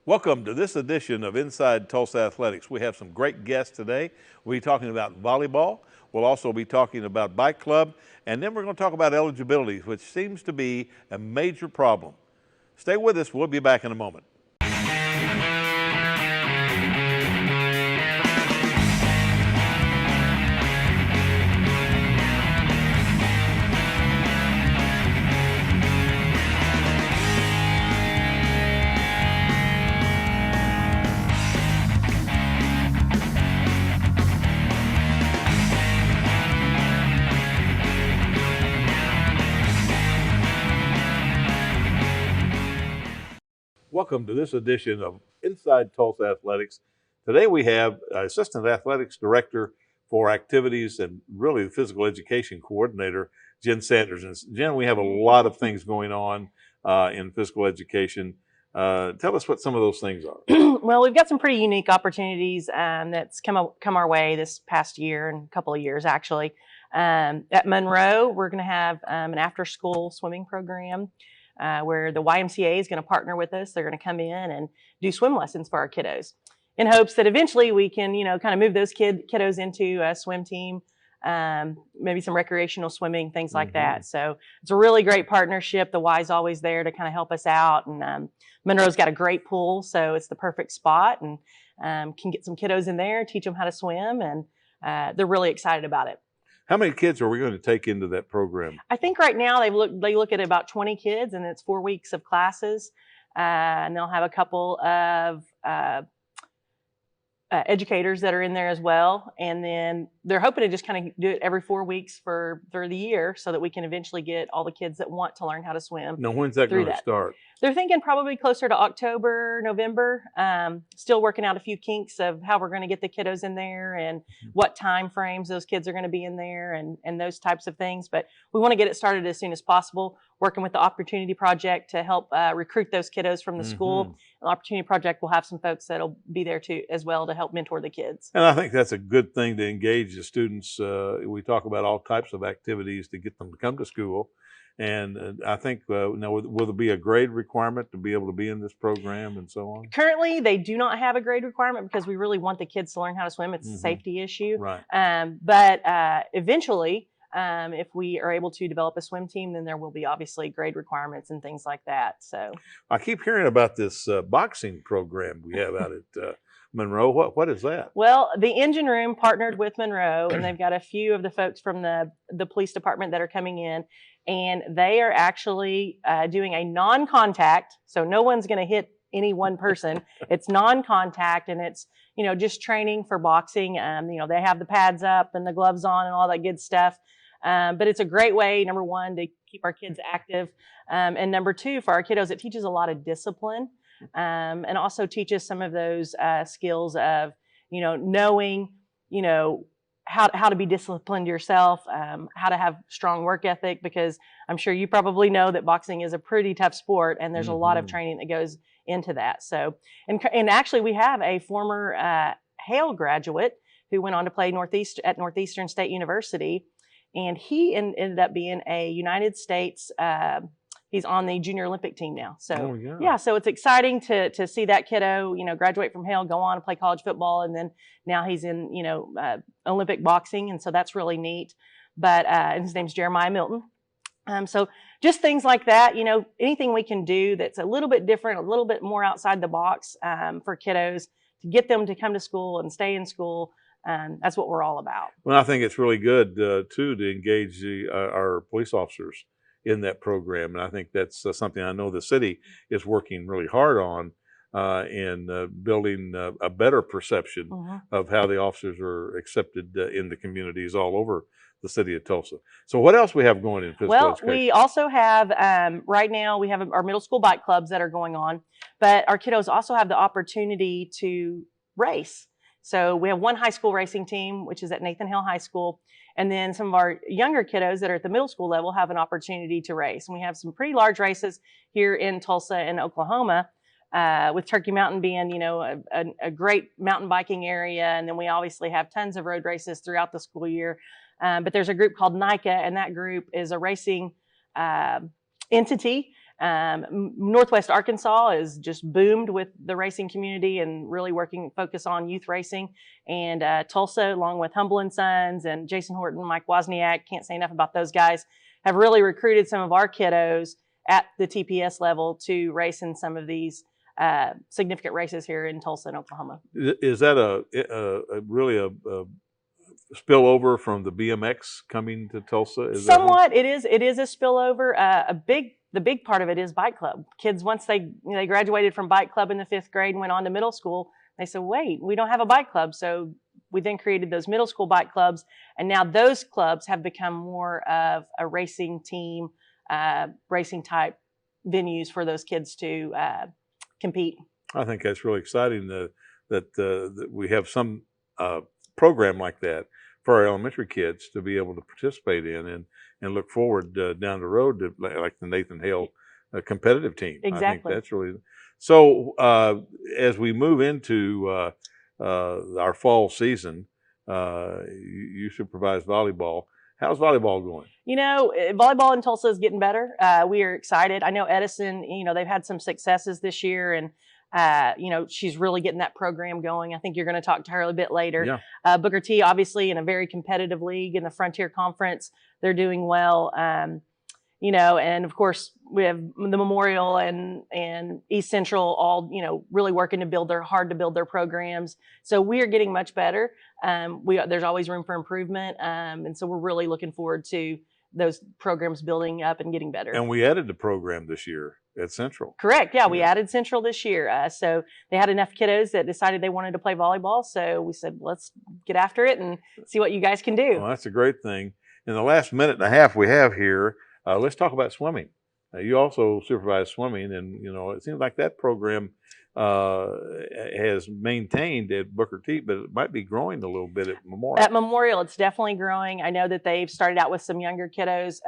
Welcome to this edition of Inside Tulsa Athletics. We have some great guests today. We'll be talking about volleyball. We'll also be talking about bike club. And then we're going to talk about eligibility, which seems to be a major problem. Stay with us. We'll be back in a moment. Welcome to this edition of Inside Tulsa Athletics. Today we have Assistant Athletics Director for Activities and really the Physical Education Coordinator, Jen Sanders. And Jen, we have a lot of things going on in physical education. Tell us what some of those things are. Well, we've got some pretty unique opportunities that's come our way this past year and a couple of years actually. At Monroe, we're going to have an after-school swimming program. Where the YMCA is going to partner with us. They're going to come in and do swim lessons for our kiddos in hopes that eventually we can, kind of move those kiddos into a swim team, maybe some recreational swimming, things like that. So it's a really great partnership. The Y's always there to kind of help us out. And Monroe's got a great pool, so it's the perfect spot, and can get some kiddos in there, teach them how to swim, and they're really excited about it. How many kids are we going to take into that program? I think right now they look at about 20 kids, and it's 4 weeks of classes, and they'll have a couple of educators that are in there as well, and then they're hoping to just kind of do it every 4 weeks for the year, so that we can eventually get all the kids that want to learn how to swim. Now, when's that going to start? They're thinking probably closer to October, November. Still working out a few kinks of how we're going to get the kiddos in there and what time frames those kids are going to be in there and those types of things. But we want to get it started as soon as possible, working with the Opportunity Project to help recruit those kiddos from the school. The Opportunity Project will have some folks that'll be there too as well to help mentor the kids. And I think that's a good thing to engage the students. We talk about all types of activities to get them to come to school. And I think now, will there be a grade requirement to be able to be in this program and so on? Currently, they do not have a grade requirement because we really want the kids to learn how to swim. It's a safety issue. Right. But eventually, if we are able to develop a swim team, then there will be obviously grade requirements and things like that. So I keep hearing about this boxing program we have out at Monroe. What is that? Well, the engine room partnered with Monroe, and they've got a few of the folks from the police department that are coming in, and they are actually doing a non-contact, so no one's going to hit any one person. It's non-contact, and it's, just training for boxing. They have the pads up and the gloves on and all that good stuff. But it's a great way, number one, to keep our kids active. And number two, for our kiddos, it teaches a lot of discipline. And also teaches some of those skills of, knowing, how to be disciplined yourself, how to have strong work ethic, because I'm sure you probably know that boxing is a pretty tough sport, and there's a lot of training that goes into that. So, and actually we have a former Hale graduate who went on to play at Northeastern State University, and he ended up being a United States he's on the junior Olympic team now. So yeah, so it's exciting to see that kiddo, graduate from Hale, go on to play college football, and then now he's in, Olympic boxing, and so that's really neat. But and his name's Jeremiah Milton. So just things like that, anything we can do that's a little bit different, a little bit more outside the box for kiddos to get them to come to school and stay in school. That's what we're all about. Well, I think it's really good too to engage our police officers in that program, and I think that's something I know the city is working really hard on in building a better perception of how the officers are accepted in the communities all over the city of Tulsa. So what else we have going in physical education? Well, we also have, right now we have our middle school bike clubs that are going on, but our kiddos also have the opportunity to race. So we have one high school racing team, which is at Nathan Hale High School. And then some of our younger kiddos that are at the middle school level have an opportunity to race. And we have some pretty large races here in Tulsa and Oklahoma, with Turkey Mountain being, a great mountain biking area. And then we obviously have tons of road races throughout the school year. But there's a group called NICA, and that group is a racing entity Northwest Arkansas is just boomed with the racing community and really focus on youth racing. And Tulsa, along with Humble and Sons and Jason Horton, Mike Wozniak, can't say enough about those guys, have really recruited some of our kiddos at the TPS level to race in some of these significant races here in Tulsa and Oklahoma. Is that really a spillover from the BMX coming to Tulsa? Somewhat, it is a spillover. The big part of it is bike club. Kids, once they graduated from bike club in the 5th grade and went on to middle school, they said, wait, we don't have a bike club. So we then created those middle school bike clubs, and now those clubs have become more of a racing team, racing type venues for those kids to compete. I think that's really exciting that we have some program like that for our elementary kids to be able to participate in and look forward down the road to like the Nathan Hale competitive team. Exactly. I think that's really so. As we move into our fall season, you supervise volleyball. How's volleyball going? Volleyball in Tulsa is getting better. We are excited. I know Edison, they've had some successes this year, and she's really getting that program going. I think you're going to talk to her a bit later. Yeah. Booker T, obviously, in a very competitive league in the Frontier Conference, they're doing well. And of course we have the Memorial and East Central all, really working to build their programs. So we are getting much better. There's always room for improvement. And so we're really looking forward to those programs building up and getting better. And we added the program this year at Central. Correct. Yeah, we added Central this year. So they had enough kiddos that decided they wanted to play volleyball. So we said, let's get after it and see what you guys can do. Well, that's a great thing. In the last minute and a half we have here, let's talk about swimming. You also supervise swimming, and it seems like that program has maintained at Booker T, but it might be growing a little bit at Memorial. At Memorial, it's definitely growing. I know that they've started out with some younger kiddos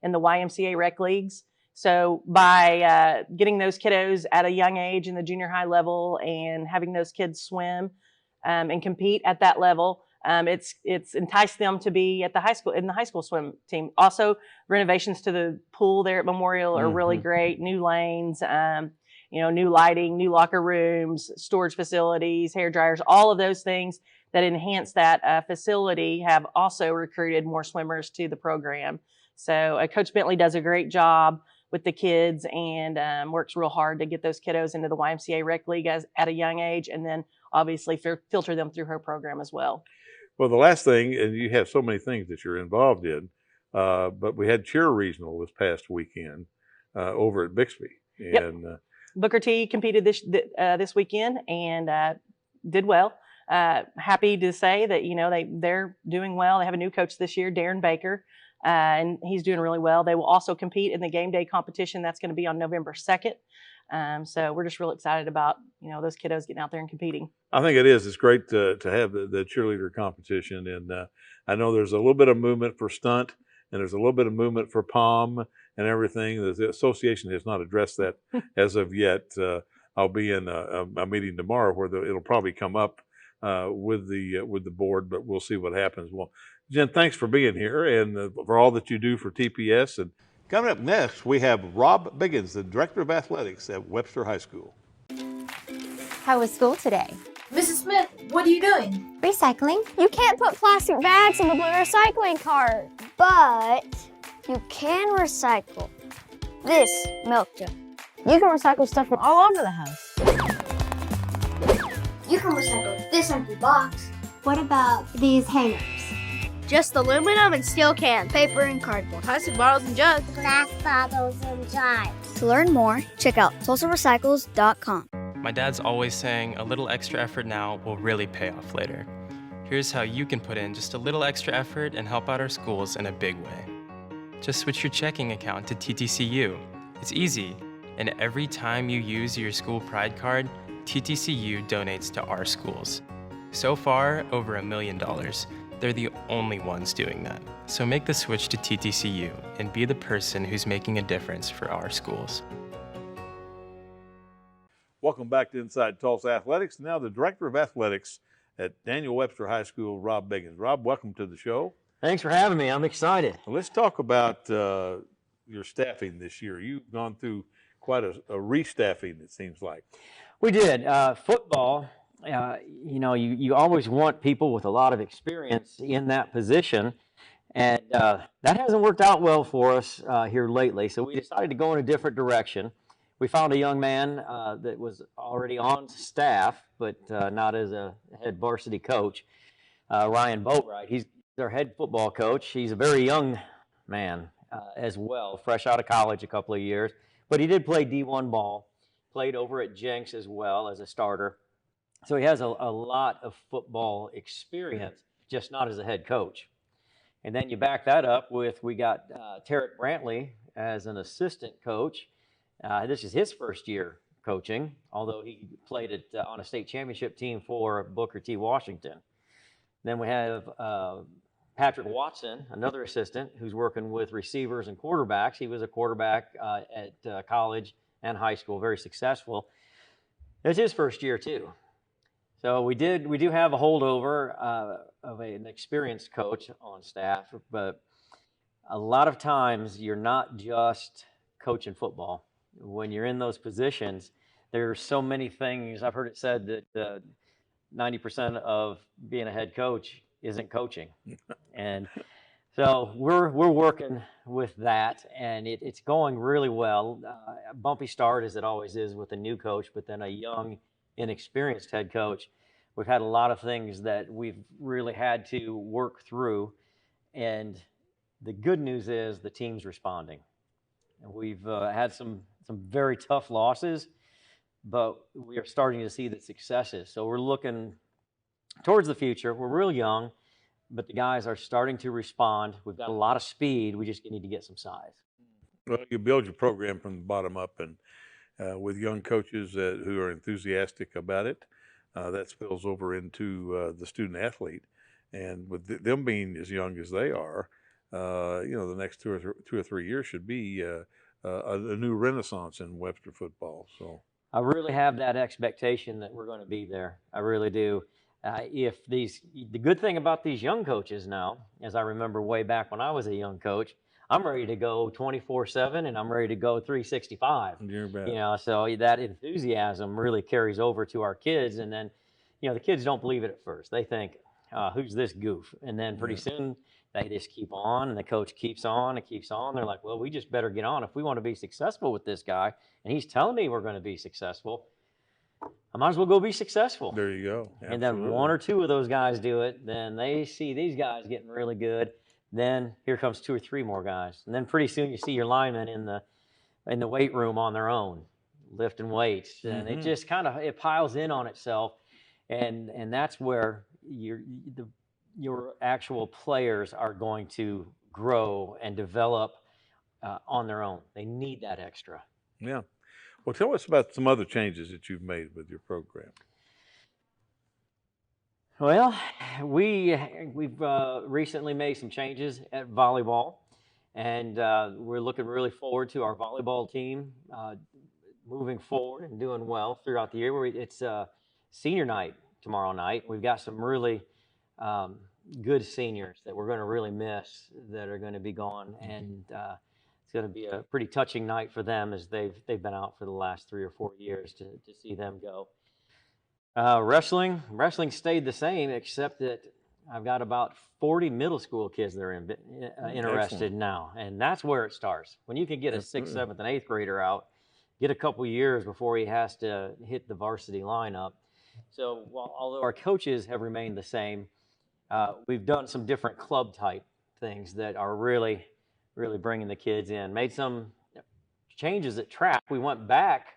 in the YMCA rec leagues. So by getting those kiddos at a young age in the junior high level and having those kids swim and compete at that level, it's enticed them to be at the high school swim team. Also, renovations to the pool there at Memorial are really great. New lanes, new lighting, new locker rooms, storage facilities, hair dryers, all of those things that enhance that facility have also recruited more swimmers to the program. So Coach Bentley does a great job with the kids and works real hard to get those kiddos into the YMCA rec league at a young age, and then obviously filter them through her program as well. Well, the last thing, and you have so many things that you're involved in, but we had cheer regional this past weekend over at Bixby. And Booker T competed this weekend and did well. Happy to say that they're doing well. They have a new coach this year, Darren Baker, and he's doing really well. They will also compete in the game day competition that's going to be on November 2nd. So we're just real excited about those kiddos getting out there and competing. I think it is. It's great to have the cheerleader competition, and I know there's a little bit of movement for stunt, and there's a little bit of movement for pom and everything. The association has not addressed that as of yet. I'll be in a meeting tomorrow where it'll probably come up with the board, but we'll see what happens. Well, Jen, thanks for being here and for all that you do for TPS. And coming up next, we have Rob Biggins, the Director of Athletics at Webster High School. How was school today? Mrs. Smith, what are you doing? Recycling. You can't put plastic bags in the blue recycling cart, but you can recycle this milk jug. You can recycle stuff from all over the house. You can recycle this empty box. What about these hangers? Just aluminum and steel cans, paper and cardboard, plastic bottles and jugs, glass bottles and jars. To learn more, check out TulsaRecycles.com. My dad's always saying a little extra effort now will really pay off later. Here's how you can put in just a little extra effort and help out our schools in a big way. Just switch your checking account to TTCU. It's easy, and every time you use your school pride card, TTCU donates to our schools. So far, over $1 million. They're the only ones doing that. So make the switch to TTCU and be the person who's making a difference for our schools. Welcome back to Inside Tulsa Athletics. Now the Director of Athletics at Daniel Webster High School, Rob Biggins. Rob, welcome to the show. Thanks for having me. I'm excited. Let's talk about your staffing this year. You've gone through quite a restaffing, it seems like. We did. Football, you always want people with a lot of experience in that position. And that hasn't worked out well for us here lately. So we decided to go in a different direction. We found a young man that was already on staff, but not as a head varsity coach, Ryan Boatwright. He's our head football coach. He's a very young man as well, fresh out of college a couple of years. But he did play D1 ball, played over at Jenks as well as a starter. So he has a lot of football experience, just not as a head coach. And then you back that up with, we got Tarek Brantley as an assistant coach. This is his first year coaching, although he played on a state championship team for Booker T. Washington. Then we have Patrick Watson, another assistant, who's working with receivers and quarterbacks. He was a quarterback at college and high school, very successful. It's his first year too. So we do have a holdover of an experienced coach on staff, but a lot of times you're not just coaching football. When you're in those positions, there's so many things. I've heard it said that 90% of being a head coach isn't coaching. And so we're working with that, and it's going really well. A bumpy start, as it always is with a new coach, but then a young, inexperienced head coach. We've had a lot of things that we've really had to work through, and the good news is the team's responding. And we've had some very tough losses, but we are starting to see the successes. So we're looking towards the future. We're real young, but the guys are starting to respond. We've got a lot of speed. We just need to get some size. Well, you build your program from the bottom up, and with young coaches who are enthusiastic about it, that spills over into the student athlete. And with them being as young as they are, the next 2 or 3 years should be a new renaissance in Webster football. So I really have that expectation that we're going to be there. I really do. The good thing about these young coaches now, as I remember way back when I was a young coach, I'm ready to go 24/7 and I'm ready to go 365. you're bad. So that enthusiasm really carries over to our kids. And then, the kids don't believe it at first. They think, who's this goof? And then pretty soon they just keep on, and the coach keeps on and keeps on. They're like, well, we just better get on. If we want to be successful with this guy, and he's telling me we're going to be successful, I might as well go be successful. There you go. Absolutely. And then 1 or 2 of those guys do it. Then they see these guys getting really good. Then here comes 2 or 3 more guys. And then pretty soon you see your linemen in the weight room on their own, lifting weights. And it just it piles in on itself. And that's where your actual players are going to grow and develop on their own. They need that extra. Yeah. Well, tell us about some other changes that you've made with your program. Well, we've recently made some changes at volleyball, and we're looking really forward to our volleyball team moving forward and doing well throughout the year. It's senior night tomorrow night. We've got some really good seniors that we're going to really miss that are going to be gone, and it's going to be a pretty touching night for them as they've been out for the last 3 or 4 years to see them go. Wrestling stayed the same, except that I've got about 40 middle school kids that are interested now, and that's where it starts. When you can get a 6th, 7th, and 8th grader out, get a couple years before he has to hit the varsity lineup. So although our coaches have remained the same, we've done some different club type things that are really, really bringing the kids in. Made some changes at track. We went back.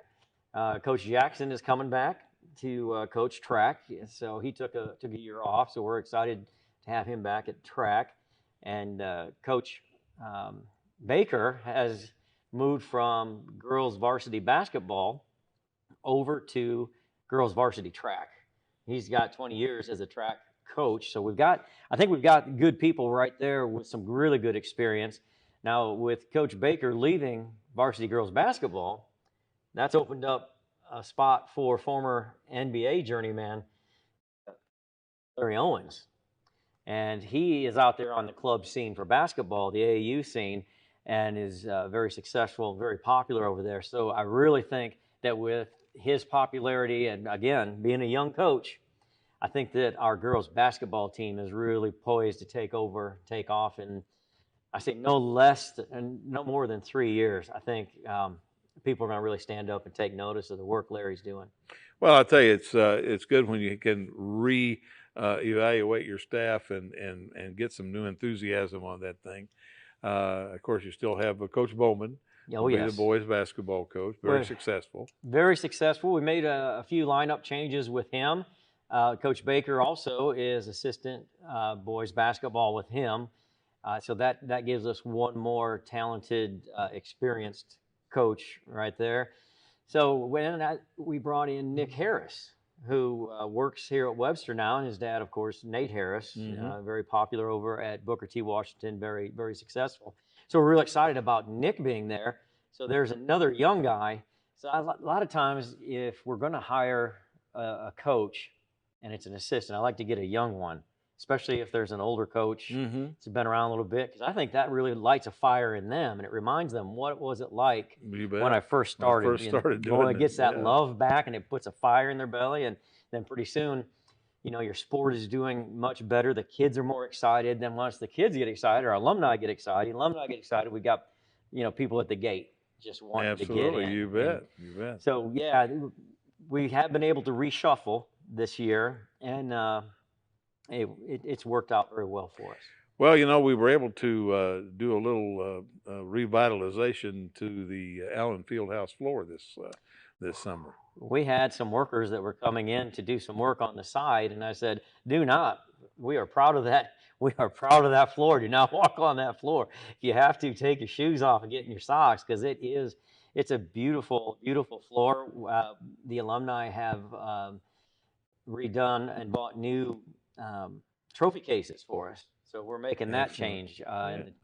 Coach Jackson is coming back to coach track, so he took a year off. So we're excited to have him back at track. And Coach Baker has moved from girls varsity basketball over to girls varsity track. He's got 20 years as a track coach. So I think we've got good people right there with some really good experience. Now with Coach Baker leaving varsity girls basketball, that's opened up a spot for former NBA journeyman Larry Owens. And he is out there on the club scene for basketball, the AAU scene. and is very successful, very popular over there. So I really think that with his popularity and, again, being a young coach, I think that our girls basketball team is really poised to take off, and I say no more than 3 years. I think people are going to really stand up and take notice of the work Larry's doing. Well, I'll tell you, it's good when you can evaluate your staff and get some new enthusiasm on that thing. Of course, you still have Coach Bowman, the boys basketball coach, very successful. Very successful. We made a few lineup changes with him. Coach Baker also is assistant boys basketball with him. So that gives us one more talented, experienced coach right there. So we brought in Nick Harris, who works here at Webster now, and his dad, of course, Nate Harris, very popular over at Booker T. Washington, very, very successful. So we're real excited about Nick being there. So there's another young guy. So a lot of times, if we're going to hire a coach and it's an assistant, I like to get a young one, especially if there's an older coach that's been around a little bit, because I think that really lights a fire in them, and it reminds them what was it like when I first started. It gets that love back, and it puts a fire in their belly, and then pretty soon, your sport is doing much better. The kids are more excited. Then once the kids get excited, our alumni get excited. We got people at the gate just wanting to get in. You bet. So yeah, we have been able to reshuffle this year, and it's worked out very well for us. Well, we were able to do a little revitalization to the Allen Fieldhouse floor this summer. We had some workers that were coming in to do some work on the side, and I said, "Do not. We are proud of that. We are proud of that floor. Do not walk on that floor. If you have to, take your shoes off and get in your socks, because it's a beautiful, beautiful floor." The alumni have redone and bought new trophy cases for us. So we're making that change.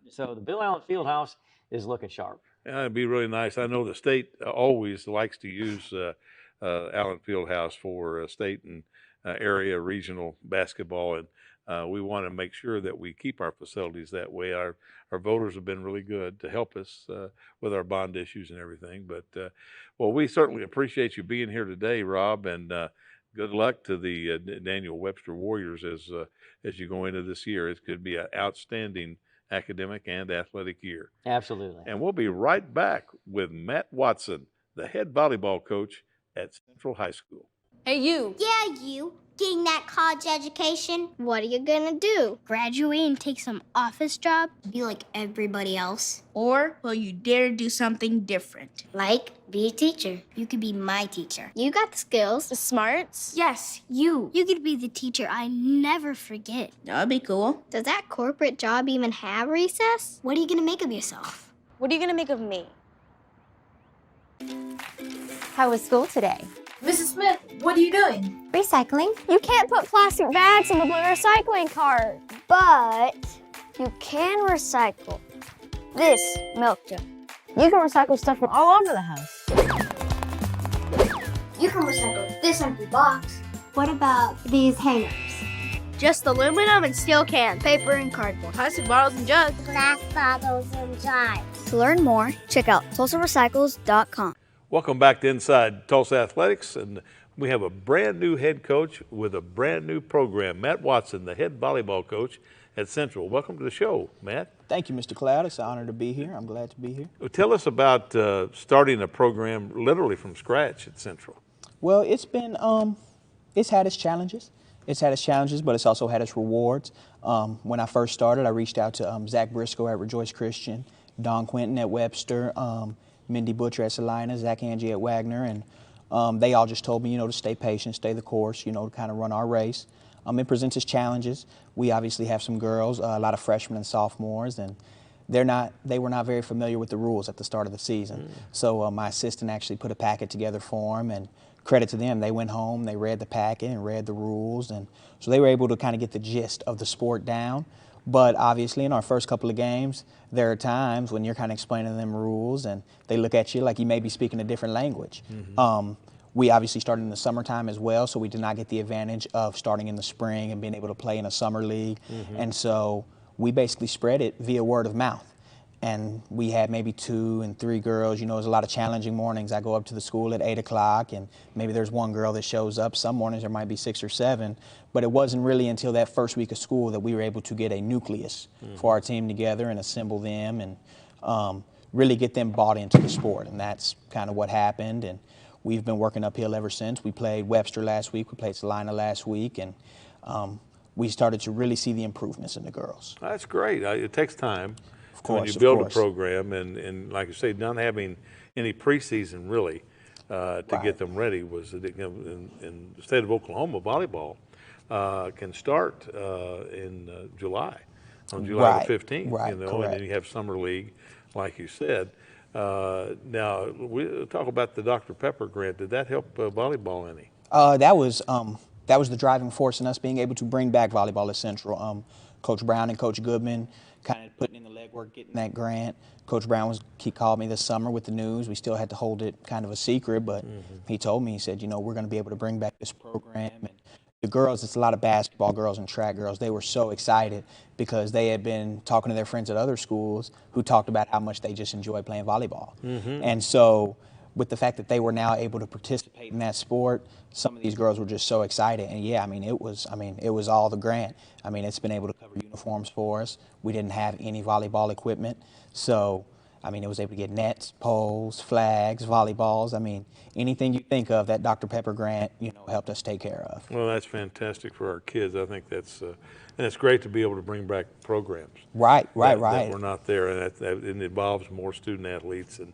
So the Bill Allen Fieldhouse is looking sharp. Yeah, it'd be really nice. I know the state always likes to use Allen Fieldhouse for state and area regional basketball, and we want to make sure that we keep our facilities that way. Our voters have been really good to help us with our bond issues and everything. But well, we certainly appreciate you being here today, Rob, and good luck to the Daniel Webster Warriors as you go into this year. It could be an outstanding academic and athletic year. Absolutely. And we'll be right back with Matt Watson, the head volleyball coach at Central High School. Hey, you. Yeah, you. Getting that college education? What are you gonna do? Graduate and take some office job? Be like everybody else? Or will you dare do something different? Like, be a teacher. You could be my teacher. You got the skills, the smarts. Yes, you. You could be the teacher I never forget. That'd be cool. Does that corporate job even have recess? What are you gonna make of yourself? What are you gonna make of me? How was school today? Mrs. Smith, what are you doing? Recycling. You can't put plastic bags in the blue recycling cart. But you can recycle this milk jug. You can recycle stuff from all over the house. You can recycle this empty box. What about these hangers? Just aluminum and steel cans. Paper and cardboard. Plastic bottles and jugs. Glass bottles and jars. To learn more, check out TulsaRecycles.com. Welcome back to Inside Tulsa Athletics, and we have a brand new head coach with a brand new program, Matt Watson, the head volleyball coach at Central. Welcome to the show, Matt. Thank you, Mr. Cloud. It's an honor to be here. I'm glad to be here. Well, tell us about starting a program literally from scratch at Central. Well, it's been, it's had its challenges. It's had its challenges, but it's also had its rewards. When I first started, I reached out to Zach Briscoe at Rejoice Christian, Don Quinton at Webster, Mindy Butcher at Salina, Zach Angie at Wagner, and they all just told me, to stay patient, stay the course, to kind of run our race. It presents its challenges. We obviously have some girls, a lot of freshmen and sophomores, and they were not very familiar with the rules at the start of the season. So my assistant actually put a packet together for them, and credit to them, they went home, they read the packet and read the rules, and so they were able to kind of get the gist of the sport down. But obviously in our first couple of games, there are times when you're kind of explaining them rules and they look at you like you may be speaking a different language. We obviously started in the summertime as well, so we did not get the advantage of starting in the spring and being able to play in a summer league. And so we basically spread it via word of mouth. and we had maybe 2 and 3 girls. You know, there's a lot of challenging mornings. I go up to the school at 8 o'clock, and maybe there's 1 girl that shows up. Some mornings there might be 6 or 7, but it wasn't really until that first week of school that we were able to get a nucleus for our team together and assemble them and really get them bought into the sport, and that's kind of what happened. And we've been working uphill ever since. We played Webster last week, we played Salina last week, and we started to really see the improvements in the girls. That's great. It takes time. Of course, when you build a program, and like you say, not having any preseason really to get them ready was, in the state of Oklahoma, volleyball can start in July, on July the 15th, you know, and then you have summer league, like you said. Now, we talk about the Dr. Pepper grant. Did that help volleyball any? That was the driving force in us being able to bring back volleyball at Central. Coach Brown and Coach Goodman kind of putting in the legwork, getting that grant. Coach Brown he called me this summer with the news. We still had to hold it kind of a secret, but he told me, he said, you know, we're going to be able to bring back this program. And the girls, it's a lot of basketball girls and track girls. They were so excited because they had been talking to their friends at other schools who talked about how much they just enjoy playing volleyball. And so with the fact that they were now able to participate in that sport, some of these girls were just so excited. And yeah, it was all the grant. It's been able to cover uniforms for us. We didn't have any volleyball equipment. So, it was able to get nets, poles, flags, volleyballs. Anything you think of, that Dr. Pepper grant, helped us take care of. Well, that's fantastic for our kids. I think that's, and it's great to be able to bring back programs. Right. That were not there, and it involves more student athletes and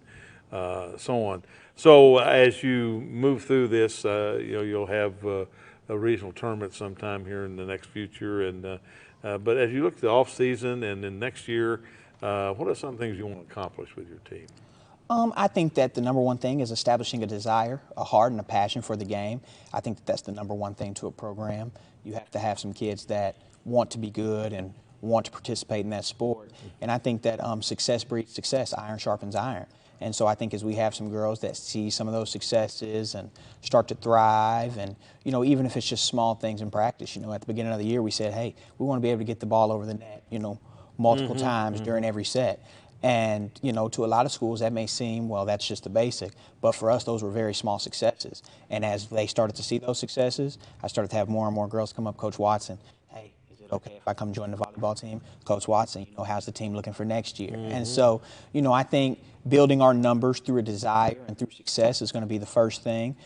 so on. So as you move through this, you'll have a regional tournament sometime here in the next future. And but as you look at the off season and then next year, what are some things you want to accomplish with your team? I think that the number one thing is establishing a desire, a heart, and a passion for the game. I think that's the number one thing to a program. You have to have some kids that want to be good and want to participate in that sport. And I think that success breeds success. Iron sharpens iron. And so I think as we have some girls that see some of those successes and start to thrive, and even if it's just small things in practice, at the beginning of the year we said, hey, we want to be able to get the ball over the net, multiple times during every set. And to a lot of schools that may seem, well, that's just the basic, but for us those were very small successes. And as they started to see those successes, I started to have more and more girls come up, Coach Watson, hey, is it okay if I come join the volleyball team? Coach Watson, how's the team looking for next year? And so, I think building our numbers through a desire and through success is going to be the first thing.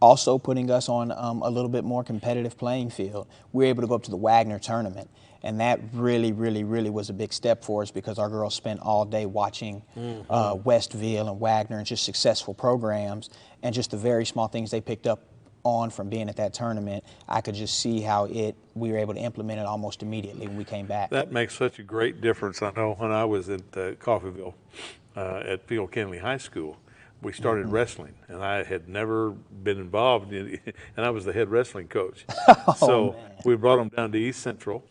Also putting us on a little bit more competitive playing field. We were able to go up to the Wagner tournament, and that really, really, really was a big step for us because our girls spent all day watching Westville and Wagner and just successful programs, and just the very small things they picked up on from being at that tournament. I could just see how we were able to implement it almost immediately when we came back. That makes such a great difference. I know when I was at Coffeyville at Field Kennedy High School, we started wrestling, and I had never been involved in it, and I was the head wrestling coach. So we brought them down to East Central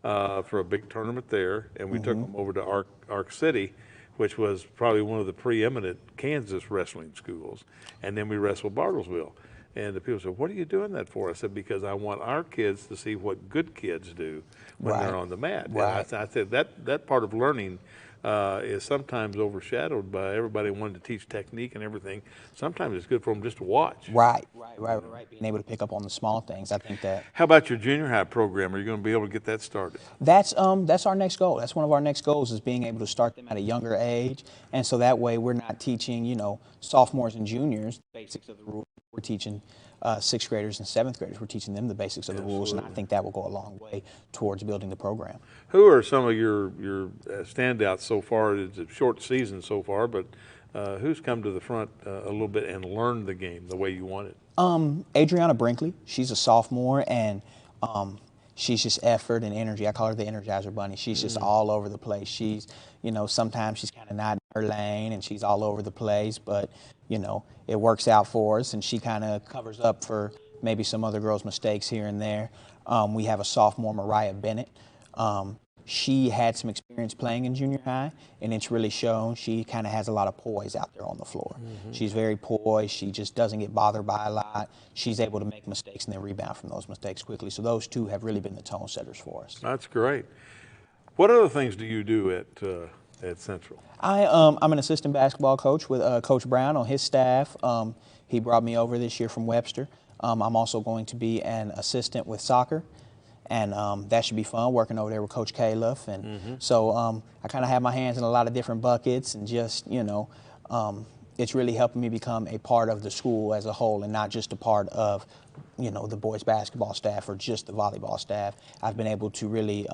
for a big tournament there, and we took them over to Ark City, which was probably one of the preeminent Kansas wrestling schools, and then we wrestled Bartlesville. And the people said, what are you doing that for? I said, because I want our kids to see what good kids do when they're on the mat. And I said that part of learning is sometimes overshadowed by everybody wanting to teach technique and everything. Sometimes it's good for them just to watch. Right. Being able to pick up on the small things, I think that. How about your junior high program? Are you going to be able to get that started? That's our next goal. That's one of our next goals, is being able to start them at a younger age. And so that way we're not teaching, sophomores and juniors the basics of the rules. We're teaching sixth graders and seventh graders. We're teaching them the basics of the rules, and I think that will go a long way towards building the program. Who are some of your standouts so far? It's a short season so far, but who's come to the front a little bit and learned the game the way you want it? Adriana Brinkley, she's a sophomore, and she's just effort and energy. I call her the Energizer Bunny. She's just all over the place. She's, sometimes she's kind of not in her lane and she's all over the place, but, it works out for us, and she kind of covers up for maybe some other girls' mistakes here and there. We have a sophomore, Mariah Bennett. She had some experience playing in junior high, and it's really shown. She kind of has a lot of poise out there on the floor. She's very poised. She just doesn't get bothered by a lot. She's able to make mistakes and then rebound from those mistakes quickly. So those two have really been the tone setters for us. That's great. What other things do you do at at Central? I'm an assistant basketball coach with Coach Brown on his staff. He brought me over this year from Webster. I'm also going to be an assistant with soccer, and that should be fun working over there with Coach Califf. And so I kind of have my hands in a lot of different buckets, and just it's really helping me become a part of the school as a whole, and not just a part of the boys basketball staff or just the volleyball staff. I've been able to really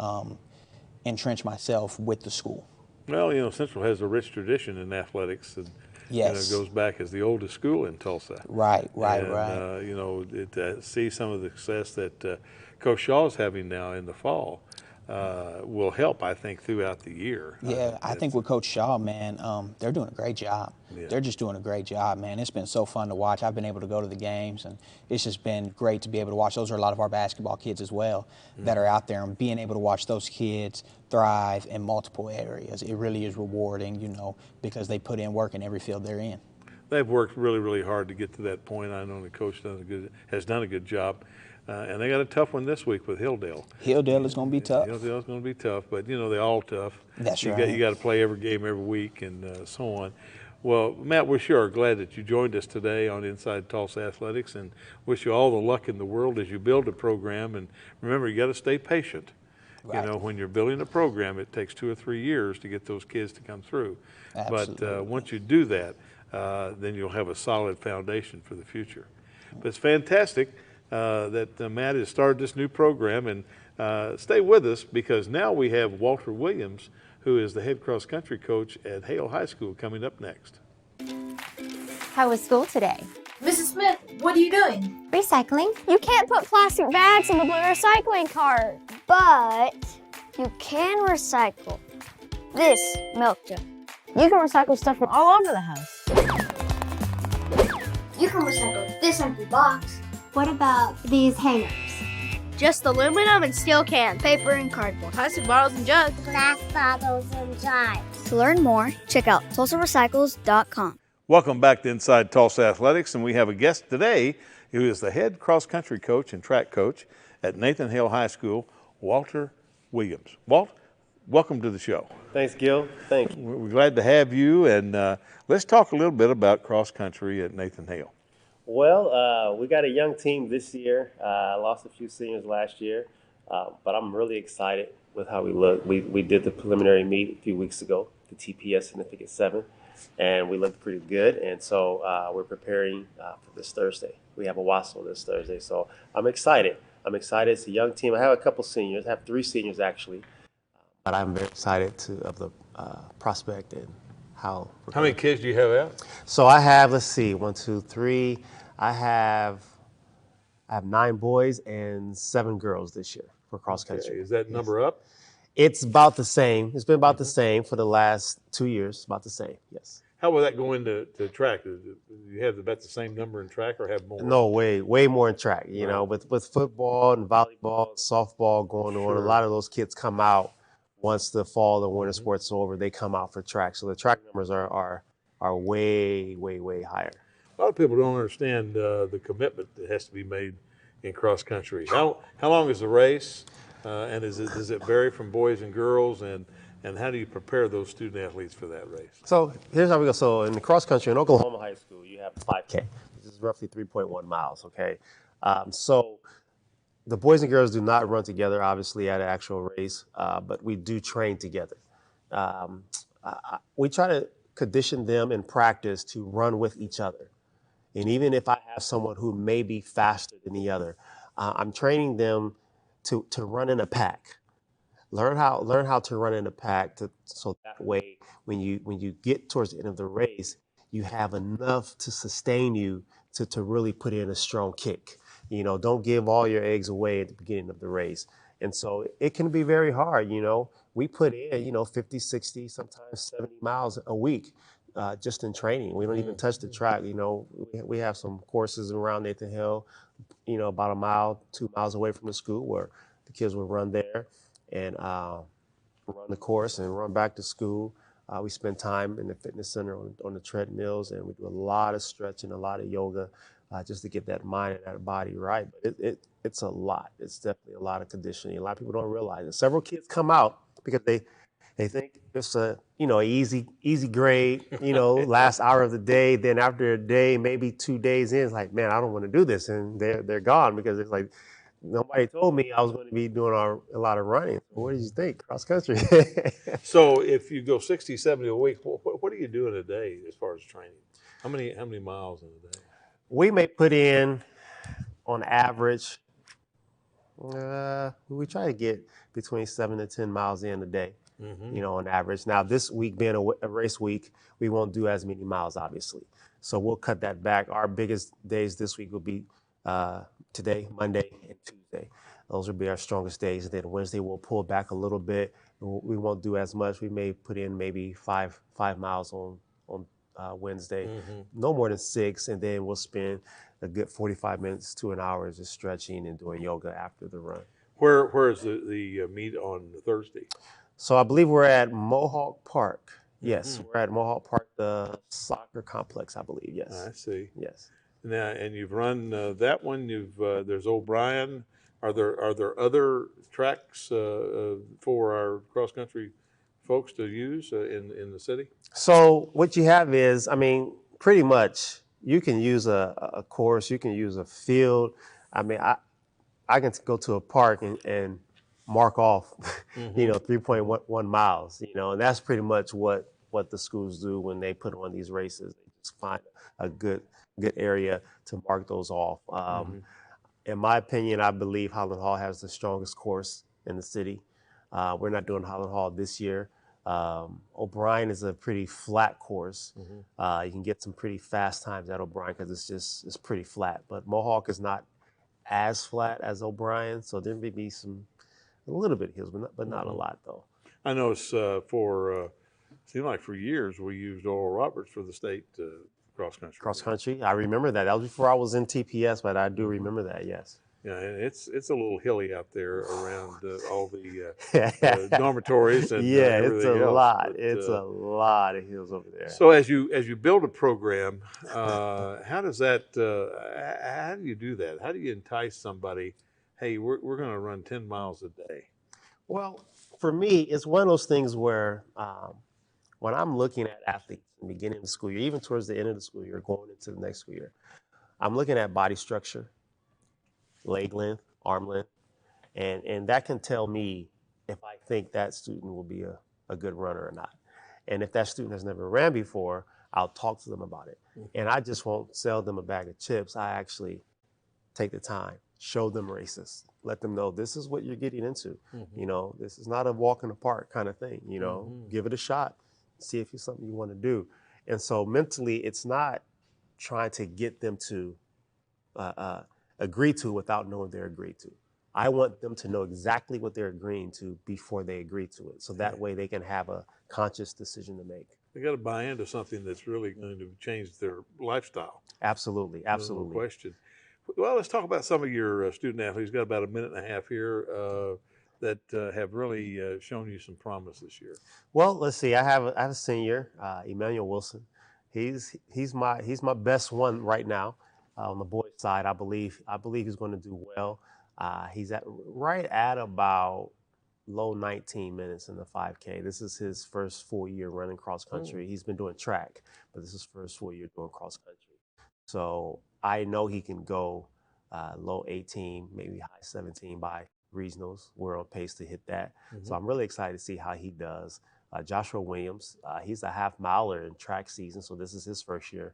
entrench myself with the school. Well, Central has a rich tradition in athletics, and Yes. it goes back as the oldest school in Tulsa. Right. And, to see some of the success that Coach Shaw's having now in the fall will help, I think, throughout the year. Yeah, I think with Coach Shaw, man, they're doing a great job. Yeah. They're just doing a great job, man. It's been so fun to watch. I've been able to go to the games, and it's just been great to be able to watch. Those are a lot of our basketball kids as well that are out there, and being able to watch those kids thrive in multiple areas. It really is rewarding, because they put in work in every field they're in. They've worked really, really hard to get to that point. I know the coach has done a good job. And they got a tough one this week with Hilldale. Hilldale is going to be tough. Hilldale's going to be tough, but they're all tough. That's you right. You got to play every game every week and so on. Well, Matt, we're sure glad that you joined us today on Inside Tulsa Athletics, and wish you all the luck in the world as you build a program. And remember, you got to stay patient. Right. When you're building a program, it takes 2 or 3 years to get those kids to come through. Absolutely. But once you do that, then you'll have a solid foundation for the future. But it's fantastic that Matt has started this new program, and stay with us, because now we have Walter Williams, who is the head cross country coach at Hale High School, coming up next. How was school today? Mrs. Smith, what are you doing? Recycling. You can't put plastic bags in the blue recycling cart, but you can recycle this milk jug. You can recycle stuff from all over the house. You can recycle this empty box. What about these hangers? Just aluminum and steel cans, paper and cardboard, plastic bottles and jugs, Glass bottles and jars. To learn more, check out TulsaRecycles.com. Welcome back to Inside Tulsa Athletics, and we have a guest today who is the head cross country coach and track coach at Nathan Hale High School, Walter Williams. Walt, welcome to the show. Thanks, Gil. Thank you. We're glad to have you, and let's talk a little bit about cross country at Nathan Hale. Well, we got a young team this year. I lost a few seniors last year, but I'm really excited with how we look. We did the preliminary meet a few weeks ago, the TPS Significant 7, and we looked pretty good. And so we're preparing for this Thursday. We have a WASO this Thursday, so I'm excited. It's a young team. I have a couple seniors. I have 3 seniors actually, but I'm very excited of the prospect and how. How many kids do you have out? So I have, let's see, 1, 2, 3. I have 9 boys and 7 girls this year for cross country. Okay. Is that number up? It's about the same. It's been about the same for the last 2 years. About the same, yes. How will that go into track? Do you have about the same number in track, or have more? No, way more in track. You know, with football and volleyball, softball going on, a lot of those kids come out once the fall and winter sports are over. They come out for track, so the track numbers are way higher. A lot of people don't understand the commitment that has to be made in cross country. How long is the race, and does it vary from boys and girls, and how do you prepare those student athletes for that race? So here's how we go. So in the cross country in Oklahoma High School, you have 5K, which is roughly 3.1 miles. Okay, so the boys and girls do not run together, obviously, at an actual race, but we do train together. We try to condition them in practice to run with each other. And even if I have someone who may be faster than the other, I'm training them to run in a pack. Learn how to run in a pack, so that way when you get towards the end of the race, you have enough to sustain you to really put in a strong kick. You know, don't give all your eggs away at the beginning of the race. And so it can be very hard. You know, we put in 50, 60, sometimes 70 miles a week. Just in training. We don't even touch the track. You know, we have some courses around Nathan Hale, about 1 mile, 2 miles away from the school, where the kids will run there and run the course and run back to school. We spend time in the fitness center on the treadmills, and we do a lot of stretching, a lot of yoga, just to get that mind and that body right. But it's a lot. It's definitely a lot of conditioning. A lot of people don't realize it. Several kids come out because They think it's a, easy grade, last hour of the day. Then after a day, maybe 2 days in, it's like, man, I don't want to do this. And they're gone because it's like, nobody told me I was going to be doing a lot of running. So what did you think? Cross country. So if you go 60, 70 a week, what do you do in a day as far as training? How many miles in a day? We may put in, on average, we try to get between 7 to 10 miles in a day, on average. Now, this week being a race week, we won't do as many miles, obviously. So we'll cut that back. Our biggest days this week will be today, Monday, and Tuesday. Those will be our strongest days. And then Wednesday, we'll pull back a little bit. We won't do as much. We may put in maybe five miles on Wednesday, no more than 6, and then we'll spend a good 45 minutes to an hour just stretching and doing yoga after the run. Where is the meet on Thursday? So I believe we're at Mohawk Park. Yes, we're at Mohawk Park, the soccer complex, I believe. Yes. I see. Yes. Now, and you've run that one. There's O'Brien. Are there other tracks for our cross country folks to use in the city? So what you have is, pretty much you can use a course, you can use a field. I can go to a park and mark off, 3.1 miles, and that's pretty much what the schools do when they put on these races. They just find a good area to mark those off. In my opinion, I believe Highland Hall has the strongest course in the city. We're not doing Highland Hall this year. O'Brien is a pretty flat course. You can get some pretty fast times at O'Brien because it's pretty flat. But Mohawk is not as flat as O'Brien, so there may be a little bit of hills, but not a lot though. I know it's seemed like for years we used Oral Roberts for the state cross country. Cross country, I remember that. That was before I was in TPS, but I do remember that. Yes. Yeah, and it's a little hilly out there around all the dormitories and everything it's a else. lot. But, it's a lot of hills over there. So as you build a program, how does that? How do you do that? How do you entice somebody? Hey, we're going to run 10 miles a day. Well, for me, it's one of those things where when I'm looking at athletes in the beginning of the school year, even towards the end of the school year, going into the next school year, I'm looking at body structure, leg length, arm length, and that can tell me if I think that student will be a good runner or not. And if that student has never ran before, I'll talk to them about it. And I just won't sell them a bag of chips. I actually take the time, show them races, let them know this is what you're getting into. This is not a walk in the park kind of thing. Give it a shot, see if it's something you want to do. And so mentally, it's not trying to get them to agree to without knowing they're agreed to. I want them to know exactly what they're agreeing to before they agree to it. So that way they can have a conscious decision to make. They got to buy into something that's really going to change their lifestyle. Absolutely, absolutely. No question. Well, let's talk about some of your student athletes. You've got about a minute and a half here that have really shown you some promise this year. Well, let's see. I have a senior, Emmanuel Wilson. He's my best one right now. On the boys' side, I believe he's going to do well. He's right at about low 19 minutes in the 5K. This is his first full year running cross country. He's been doing track, but this is his first full year doing cross country. So I know he can go low 18, maybe high 17 by regionals. We're on pace to hit that. So I'm really excited to see how he does. Joshua Williams, he's a half miler in track season, so this is his first year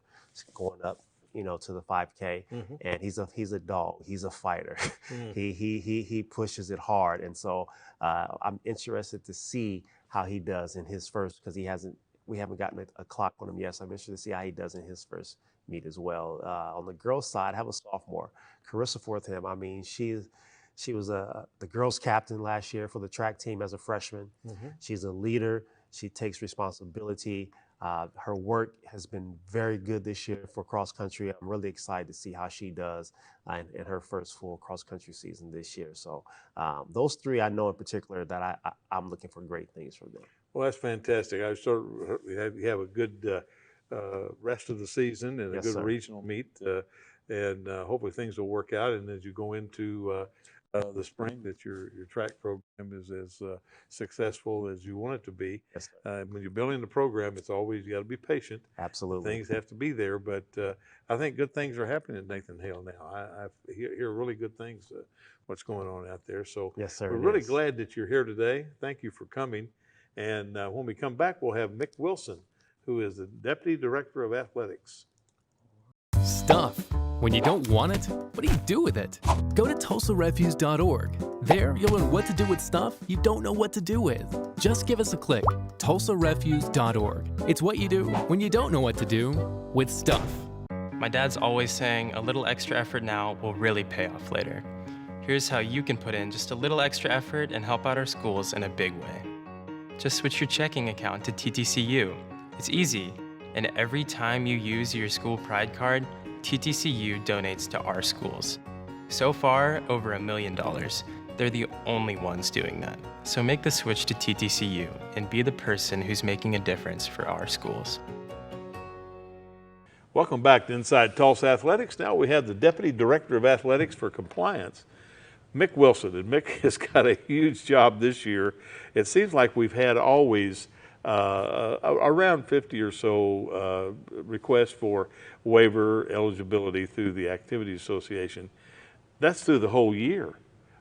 going up, to the 5K, and he's a dog. He's a fighter. He pushes it hard, and so I'm interested to see how he does in his first, because we haven't gotten a clock on him yet. So I'm interested to see how he does in his first meet as well. On the girls' side, I have a sophomore, Carissa Fortham. She was the girls' captain last year for the track team as a freshman. She's a leader. She takes responsibility. Her work has been very good this year for cross country. I'm really excited to see how she does in her first full cross country season this year. So those three I know in particular that I'm looking for great things from them. Well, that's fantastic. I you have a good rest of the season and a good regional meet, and hopefully things will work out. And as you go into the spring that your track program is as successful as you want it to be. Yes, sir. When you're building the program, it's always, you got to be patient. Absolutely. Things have to be there, but I think good things are happening at Nathan Hale now. I hear really good things, what's going on out there. So Yes, sir. we're really glad that you're here today. Thank you for coming. And when we come back, we'll have Mick Wilson, who is the Deputy Director of Athletics. Stuff. When you don't want it, what do you do with it? Go to tulsarefuse.org. There, you'll learn what to do with stuff you don't know what to do with. Just give us a click. tulsarefuse.org. It's what you do when you don't know what to do with stuff. My dad's always saying a little extra effort now will really pay off later. Here's how you can put in just a little extra effort and help out our schools in a big way. Just switch your checking account to TTCU. It's easy, and every time you use your school pride card, TTCU donates to our schools. So far, over $1 million. They're the only ones doing that. So make the switch to TTCU and be the person who's making a difference for our schools. Welcome back to Inside Tulsa Athletics. Now we have the Deputy Director of Athletics for Compliance, Mick Wilson. And Mick has got a huge job this year. It seems like we've had always around 50 or so requests for waiver eligibility through the Activity Association. That's through the whole year.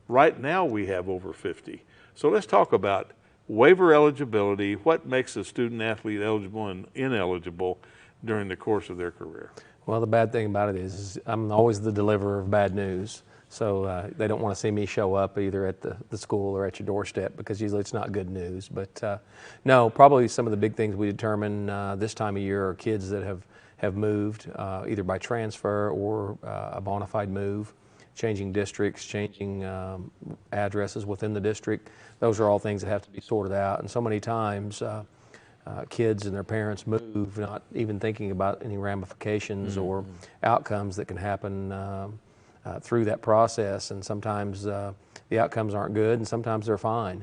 Right now we have over 50. So let's talk about waiver eligibility, what makes a student athlete eligible and ineligible during the course of their career. Well, the bad thing about it is I'm always the deliverer of bad news. So they don't want to see me show up either at the school or at your doorstep, because usually it's not good news. But no, probably some of the big things we determine this time of year are kids that have moved either by transfer or a bona fide move, changing districts, changing addresses within the district. Those are all things that have to be sorted out. And so many times kids and their parents move not even thinking about any ramifications or outcomes that can happen through that process, and sometimes the outcomes aren't good and sometimes they're fine.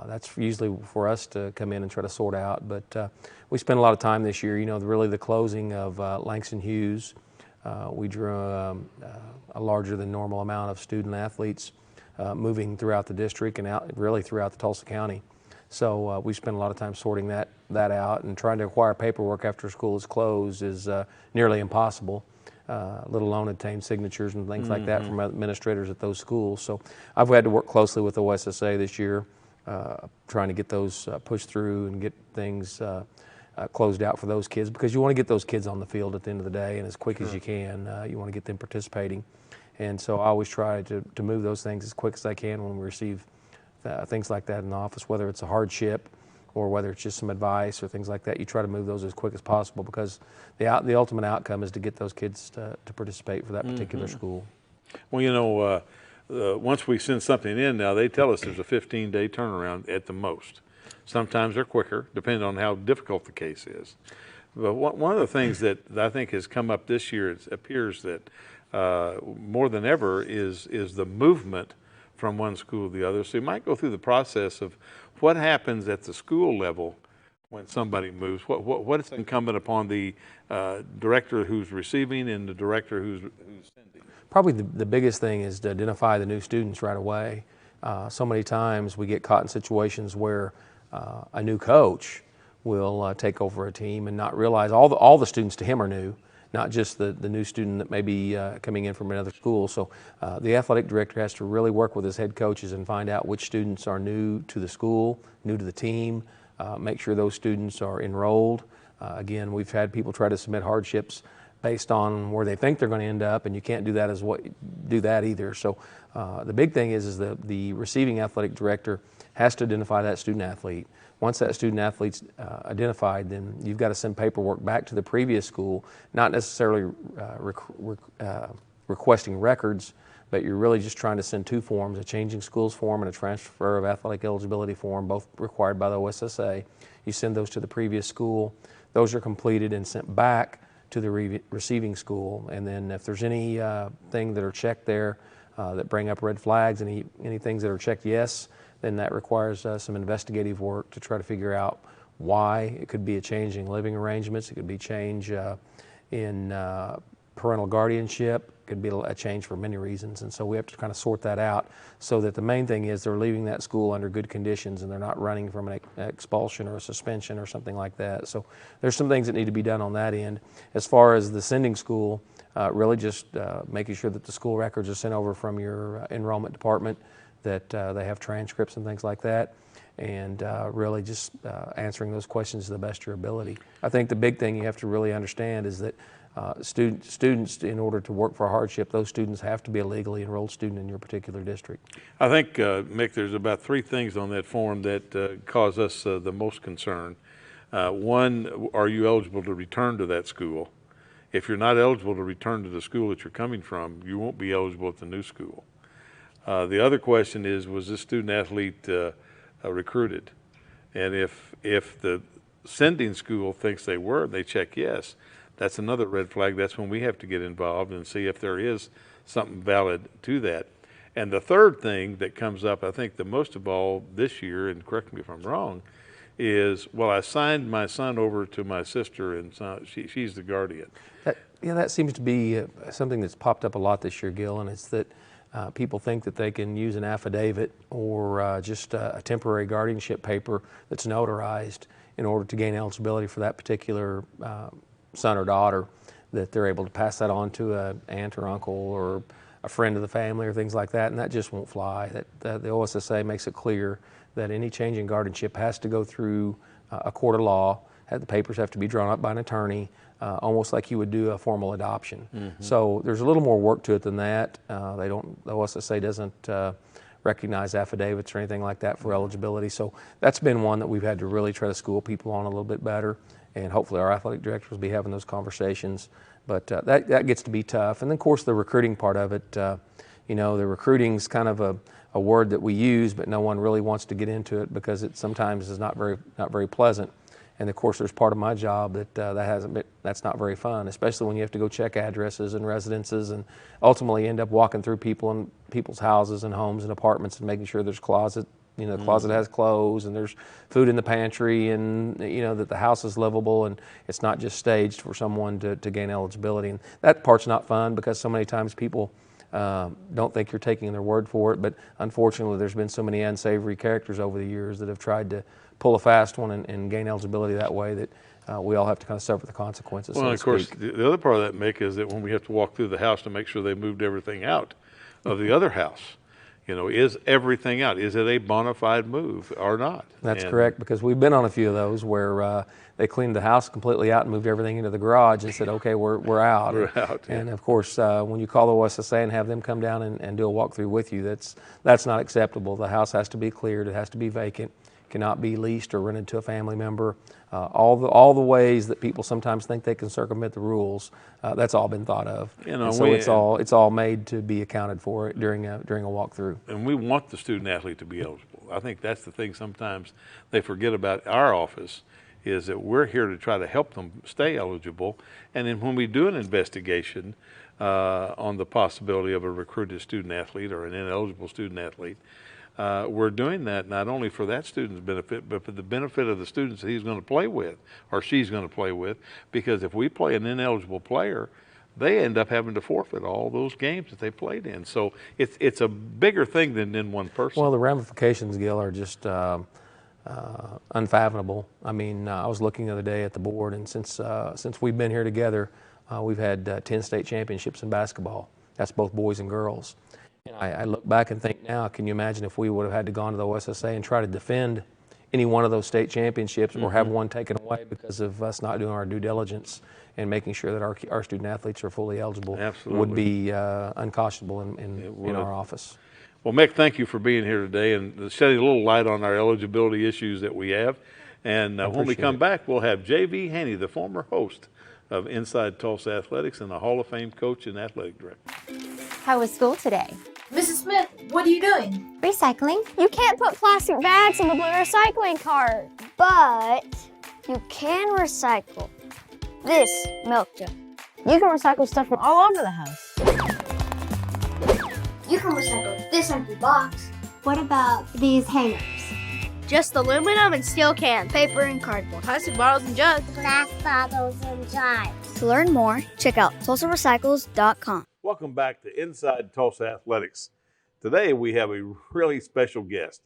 That's usually for us to come in and try to sort out, but we spent a lot of time this year, really the closing of Langston Hughes. We drew a larger than normal amount of student athletes moving throughout the district and out really throughout the Tulsa County. So we spent a lot of time sorting that out, and trying to acquire paperwork after school is closed is nearly impossible. Let alone obtain signatures and things like that from administrators at those schools. So I've had to work closely with OSSA this year, trying to get those pushed through and get things closed out for those kids, because you want to get those kids on the field at the end of the day, and as quick as you can. You want to get them participating. And so I always try to move those things as quick as I can when we receive things like that in the office, whether it's a hardship or whether it's just some advice or things like that. You try to move those as quick as possible, because the ultimate outcome is to get those kids to participate for that particular school. Well, once we send something in now, they tell us there's a 15-day turnaround at the most. Sometimes they're quicker, depending on how difficult the case is. But one of the things that I think has come up this year, it appears that more than ever is the movement from one school to the other. So you might go through the process of what happens at the school level when somebody moves. What is incumbent upon the director who's receiving and the director who's sending? Probably the biggest thing is to identify the new students right away. So many times we get caught in situations where a new coach will take over a team and not realize all the students to him are new, not just the new student that may be coming in from another school. So the athletic director has to really work with his head coaches and find out which students are new to the school, new to the team, make sure those students are enrolled. Again, we've had people try to submit hardships based on where they think they're going to end up, and you can't do that either. So the big thing is the receiving athletic director has to identify that student athlete. Once that student athlete's identified, then you've got to send paperwork back to the previous school, not necessarily requesting records, but you're really just trying to send two forms, a changing schools form and a transfer of athletic eligibility form, both required by the OSSA. You send those to the previous school. Those are completed and sent back to the receiving school. And then if there's any thing that are checked there that bring up red flags, any things that are checked yes, then that requires some investigative work to try to figure out why. It could be a change in living arrangements. It could be change in parental guardianship. could be a change for many reasons. And so we have to kind of sort that out so that the main thing is they're leaving that school under good conditions and they're not running from an expulsion or a suspension or something like that. So there's some things that need to be done on that end. As far as the sending school, really just making sure that the school records are sent over from your enrollment department, that they have transcripts and things like that, and really just answering those questions to the best of your ability. I think the big thing you have to really understand is that students, in order to work for hardship, those students have to be a legally enrolled student in your particular district. I think, Mick, there's about 3 things on that form that cause us the most concern. One, are you eligible to return to that school? If you're not eligible to return to the school that you're coming from, you won't be eligible at the new school. The other question is, was this student athlete recruited? And if the sending school thinks they were, they check yes, that's another red flag. That's when we have to get involved and see if there is something valid to that. And the third thing that comes up, I think the most of all this year, and correct me if I'm wrong, is, well, I signed my son over to my sister and she's the guardian. That seems to be something that's popped up a lot this year, Gil, and it's that people think that they can use an affidavit or just a temporary guardianship paper that's notarized in order to gain eligibility for that particular son or daughter, that they're able to pass that on to an aunt or uncle or a friend of the family or things like that, and that just won't fly. The OSSA makes it clear that any change in guardianship has to go through a court of law. The papers have to be drawn up by an attorney, almost like you would do a formal adoption. Mm-hmm. So there's a little more work to it than that. The OSSA doesn't recognize affidavits or anything like that for eligibility. So that's been one that we've had to really try to school people on a little bit better, and hopefully our athletic directors will be having those conversations. But that gets to be tough. And then, of course, the recruiting part of it, the recruiting's kind of a word that we use, but no one really wants to get into it because it sometimes is not very pleasant. And of course, there's part of my job that's not very fun, especially when you have to go check addresses and residences and ultimately end up walking through people's houses and homes and apartments and making sure there's closet, the closet has clothes and there's food in the pantry and, that the house is livable and it's not just staged for someone to gain eligibility. And that part's not fun because so many times people don't think you're taking their word for it, but unfortunately there's been so many unsavory characters over the years that have tried to pull a fast one and gain eligibility that way that we all have to kind of suffer the consequences. Well, of course, the other part of that, Mick, is that when we have to walk through the house to make sure they moved everything out of the other house, is everything out? Is it a bona fide move or not? That's correct, because we've been on a few of those where they cleaned the house completely out and moved everything into the garage and said, okay, we're out. We're out. And of course, when you call the OSSA and have them come down and do a walkthrough with you, that's not acceptable. The house has to be cleared. It has to be vacant. Cannot be leased or rented to a family member. All the ways that people sometimes think they can circumvent the rules, that's all been thought of. So it's all made to be accounted for during a walkthrough. And we want the student athlete to be eligible. I think that's the thing sometimes they forget about our office, is that we're here to try to help them stay eligible. And then when we do an investigation on the possibility of a recruited student athlete or an ineligible student athlete, we're doing that not only for that student's benefit, but for the benefit of the students that he's going to play with or she's going to play with. Because if we play an ineligible player, they end up having to forfeit all those games that they played in. So it's a bigger thing than in one person. Well, the ramifications, Gil, are just unfathomable. I mean, I was looking the other day at the board, and since we've been here together, we've had 10 state championships in basketball. That's both boys and girls. And I look back and think now, can you imagine if we would have had to go to the OSSA and try to defend any one of those state championships or have one taken away because of us not doing our due diligence and making sure that our student athletes are fully eligible? Absolutely. Would be unconscionable in our office. Well, Mick, thank you for being here today and shedding a little light on our eligibility issues that we have. And when we come back, we'll have J.V. Haney, the former host of Inside Tulsa Athletics and a Hall of Fame coach and athletic director. How was school today? Mrs. Smith, what are you doing? Recycling. You can't put plastic bags in the blue recycling cart, but you can recycle this milk jug. You can recycle stuff from all over the house. You can recycle this empty box. What about these hangers? Just aluminum and steel cans, paper and cardboard, plastic bottles and jugs, glass bottles and jars. To learn more, check out TulsaRecycles.com. Welcome back to Inside Tulsa Athletics. Today we have a really special guest,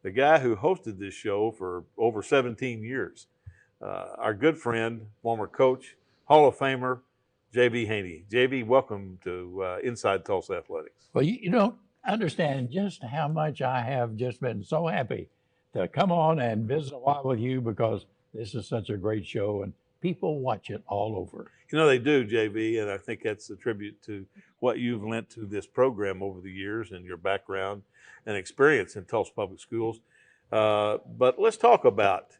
the guy who hosted this show for over 17 years, our good friend, former coach, Hall of Famer, J.B. Haney. J.B., welcome to Inside Tulsa Athletics. Well, you don't understand just how much I have just been so happy to come on and visit a while with you, because this is such a great show and people watch it all over. You know they do, JB, and I think that's a tribute to what you've lent to this program over the years and your background and experience in Tulsa Public Schools. But let's talk about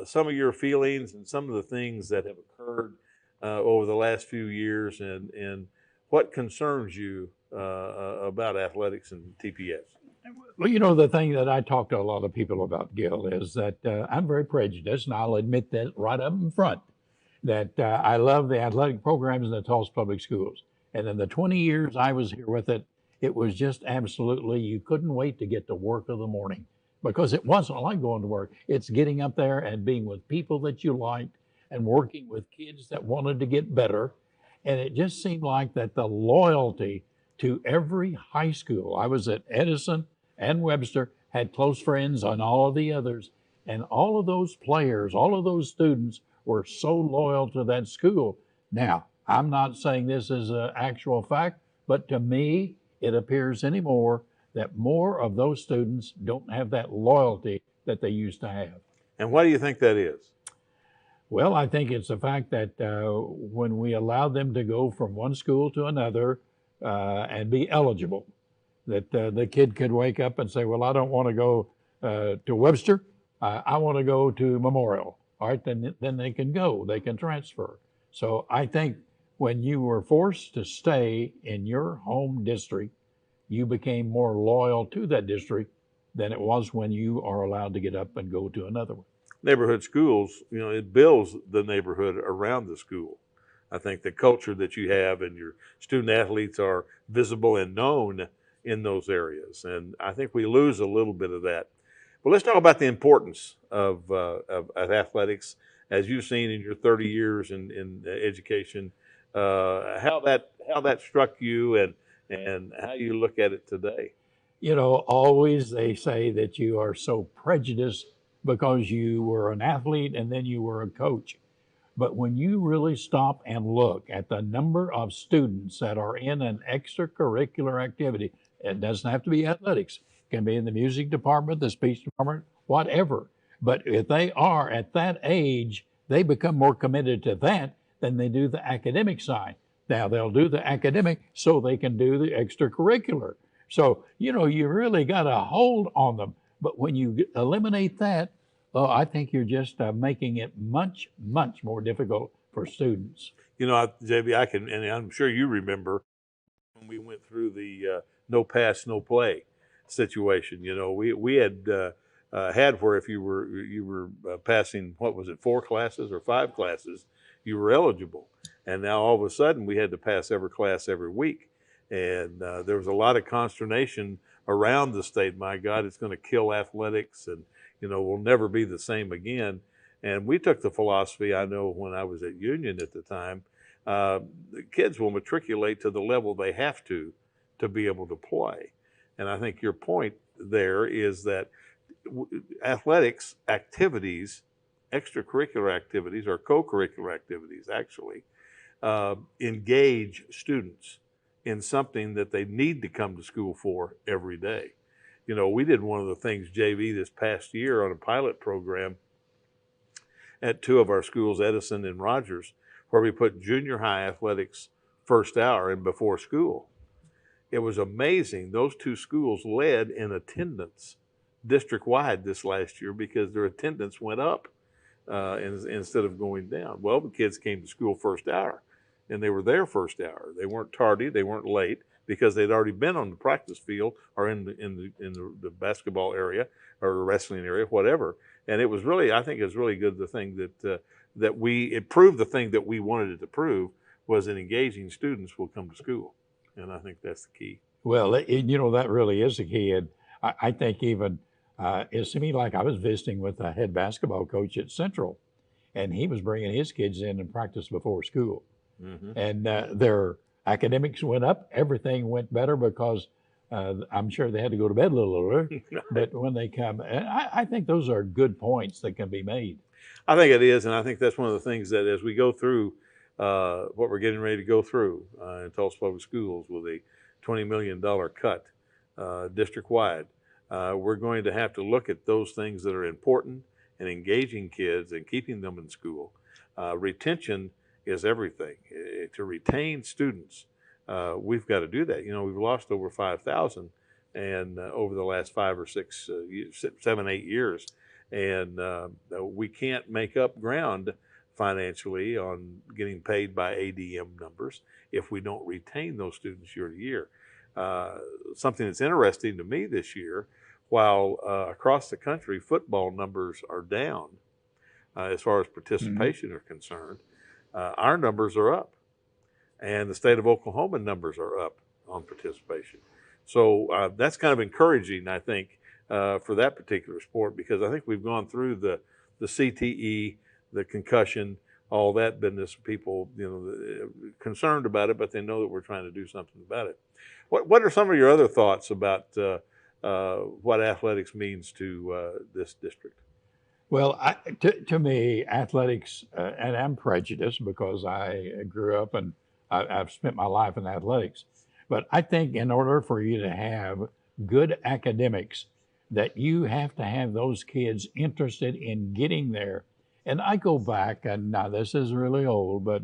some of your feelings and some of the things that have occurred over the last few years, and what concerns you about athletics and TPS. Well, you know, the thing that I talk to a lot of people about, Gil, is that I'm very prejudiced, and I'll admit that right up in front, that I love the athletic programs in the Tulsa Public Schools. And in the 20 years I was here with it, it was just absolutely, you couldn't wait to get to work in the morning, because it wasn't like going to work. It's getting up there and being with people that you liked and working with kids that wanted to get better. And it just seemed like that the loyalty to every high school. I was at Edison and Webster, had close friends on all of the others, and all of those players, all of those students were so loyal to that school. Now, I'm not saying this is an actual fact, but to me, it appears anymore that more of those students don't have that loyalty that they used to have. And why do you think that is? Well, I think it's the fact that when we allowed them to go from one school to another and be eligible, that the kid could wake up and say, well, I don't want to go to Webster. I want to go to Memorial. All right, then they can go. They can transfer. So I think when you were forced to stay in your home district, you became more loyal to that district than it was when you are allowed to get up and go to another one. Neighborhood schools, you know, it builds the neighborhood around the school. I think the culture that you have and your student athletes are visible and known in those areas. And I think we lose a little bit of that. But let's talk about the importance of athletics, as you've seen in your 30 years in education, how that struck you and how you look at it today. You know, always they say that you are so prejudiced because you were an athlete and then you were a coach. But when you really stop and look at the number of students that are in an extracurricular activity, it doesn't have to be athletics. It can be in the music department, the speech department, whatever. But if they are at that age, they become more committed to that than they do the academic side. Now, they'll do the academic so they can do the extracurricular. So, you know, you really got a hold on them. But when you eliminate that, I think you're just making it much, much more difficult for students. You know, JB, and I'm sure you remember when we went through the no pass, no play situation. You know, we had had where if you were passing, what was it, 4 classes or 5 classes, you were eligible. And now all of a sudden we had to pass every class every week. And there was a lot of consternation around the state. My God, it's going to kill athletics, and you know, we'll never be the same again. And we took the philosophy, I know when I was at Union at the time, the kids will matriculate to the level they have to be able to play. And I think your point there is that athletics activities, extracurricular activities or co-curricular activities actually, engage students in something that they need to come to school for every day. You know, we did one of the things, JV, this past year on a pilot program at 2 of our schools, Edison and Rogers, where we put junior high athletics first hour and before school. It was amazing. Those 2 schools led in attendance district-wide this last year because their attendance went up instead of going down. Well, the kids came to school first hour, and they were there first hour. They weren't tardy, they weren't late, because they'd already been on the practice field or in the basketball area or the wrestling area, whatever. And it was really, I think it's really good, the thing that it proved the thing that we wanted it to prove, was that engaging students will come to school. And I think that's the key. Well, you know, that really is the key. And I think even, it seemed like I was visiting with a head basketball coach at Central, and he was bringing his kids in and practice before school. Mm-hmm. And their Academics went up, everything went better because I'm sure they had to go to bed a little earlier. But when they come, and I think those are good points that can be made. I think it is, and I think that's one of the things that as we go through what we're getting ready to go through in Tulsa Public Schools with a $20 million cut district-wide, we're going to have to look at those things that are important and engaging kids and keeping them in school. Retention is everything. To retain students, we've got to do that. You know, we've lost over 5,000 and over the last 5 or 6, 7, 8 years. And we can't make up ground financially on getting paid by ADM numbers if we don't retain those students year to year. Something that's interesting to me this year, while across the country football numbers are down as far as participation are concerned, our numbers are up. And the state of Oklahoma numbers are up on participation. So that's kind of encouraging, I think, for that particular sport, because I think we've gone through the CTE, the concussion, all that business. People, you know, concerned about it, but they know that we're trying to do something about it. What are some of your other thoughts about what athletics means to this district? Well, to me, athletics, and I'm prejudiced because I grew up and I've spent my life in athletics, but I think in order for you to have good academics, that you have to have those kids interested in getting there. And I go back, and now this is really old, but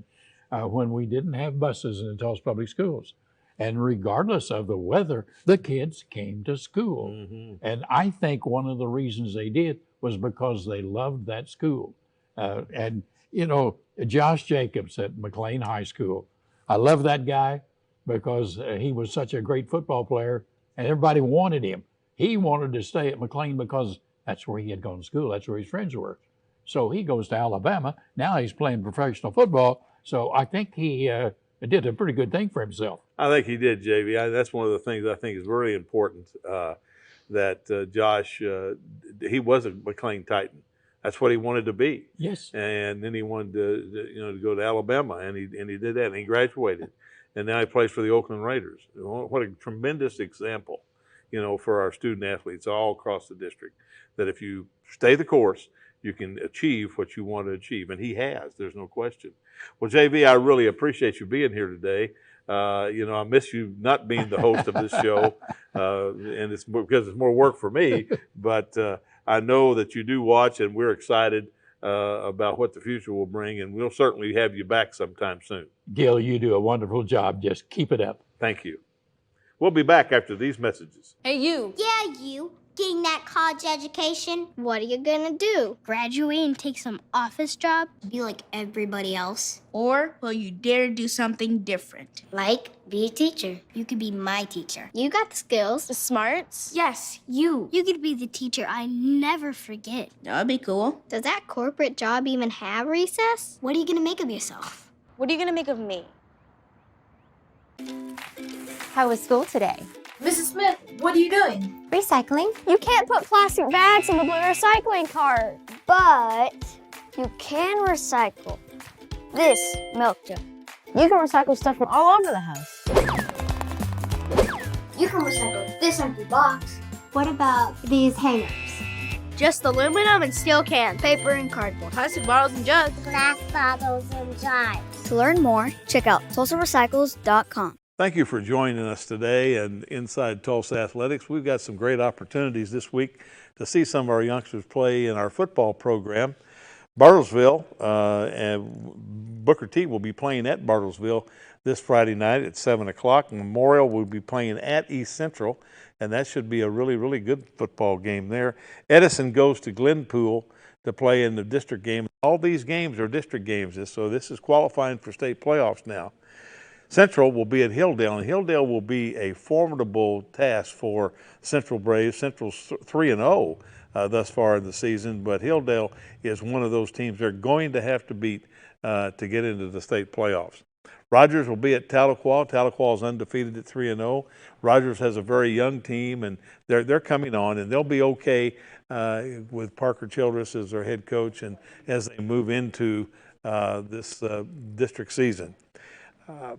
when we didn't have buses in the Tulsa Public Schools, and regardless of the weather, the kids came to school. Mm-hmm. And I think one of the reasons they did was because they loved that school. And, you know, Josh Jacobs at McLean High School, I love that guy because he was such a great football player and everybody wanted him. He wanted to stay at McLean because that's where he had gone to school. That's where his friends were. So he goes to Alabama. Now he's playing professional football. So I think he did a pretty good thing for himself. I think he did, JV. That's one of the things I think is really important, that Josh, he was a McLean Titan. That's what he wanted to be. Yes. And then he wanted to go to Alabama, and he did that, and he graduated. And now he plays for the Oakland Raiders. What a tremendous example, you know, for our student athletes all across the district, that if you stay the course, you can achieve what you want to achieve. And he has, there's no question. Well, JV, I really appreciate you being here today. You know, I miss you not being the host of this show, and it's because it's more work for me, but I know that you do watch, and we're excited about what the future will bring, and we'll certainly have you back sometime soon. Gil, you do a wonderful job. Just keep it up. Thank you. We'll be back after these messages. Hey, you. Yeah, you. Getting that college education? What are you gonna do? Graduate and take some office job? Be like everybody else? Or will you dare do something different? Like, be a teacher. You could be my teacher. You got the skills. The smarts? Yes, you. You could be the teacher I never forget. That'd be cool. Does that corporate job even have recess? What are you gonna make of yourself? What are you gonna make of me? How was school today? Mrs. Smith, what are you doing? Recycling. You can't put plastic bags in the blue recycling cart, but you can recycle this milk jug. You can recycle stuff from all over the house. You can recycle this empty box. What about these hangers? Just aluminum and steel cans, paper and cardboard, plastic bottles and jugs, Glass bottles and jars. To learn more, check out TulsaRecycles.com. Thank you for joining us today. And Inside Tulsa Athletics, we've got some great opportunities this week to see some of our youngsters play in our football program. Bartlesville and Booker T will be playing at Bartlesville this Friday night at 7 o'clock. Memorial will be playing at East Central, and that should be a really, really good football game there. Edison goes to Glenpool to play in the district game. All these games are district games, so this is qualifying for state playoffs now. Central will be at Hilldale, and Hilldale will be a formidable task for Central Braves. Central's 3-0 thus far in the season, but Hilldale is one of those teams they're going to have to beat to get into the state playoffs. Rogers will be at Tahlequah. Tahlequah is undefeated at 3-0. Rogers has a very young team, and they're coming on, and they'll be okay with Parker Childress as their head coach, and as they move into this district season.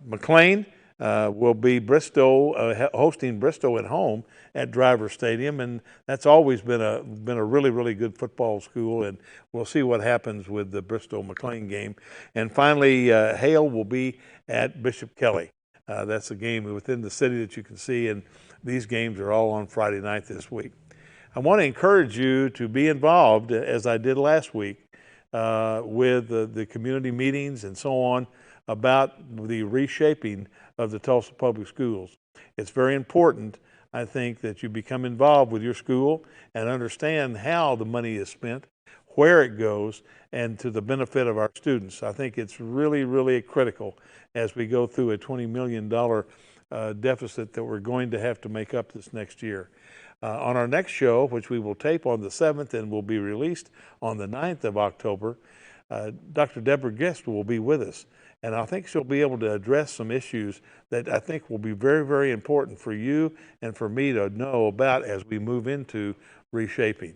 McLean will be Bristol, hosting Bristol at home at Driver Stadium, and that's always been a really, really good football school, and we'll see what happens with the Bristol-McLean game. And finally, Hale will be at Bishop Kelly. That's a game within the city that you can see, and these games are all on Friday night this week. I want to encourage you to be involved, as I did last week, with the community meetings and so on about the reshaping of the Tulsa Public Schools. It's very important, I think, that you become involved with your school and understand how the money is spent, where it goes, and to the benefit of our students. I think it's really, really critical as we go through a $20 million deficit that we're going to have to make up this next year. On our next show, which we will tape on the 7th and will be released on the 9th of October, Dr. Deborah Guest will be with us. And I think she'll be able to address some issues that I think will be very, very important for you and for me to know about as we move into reshaping.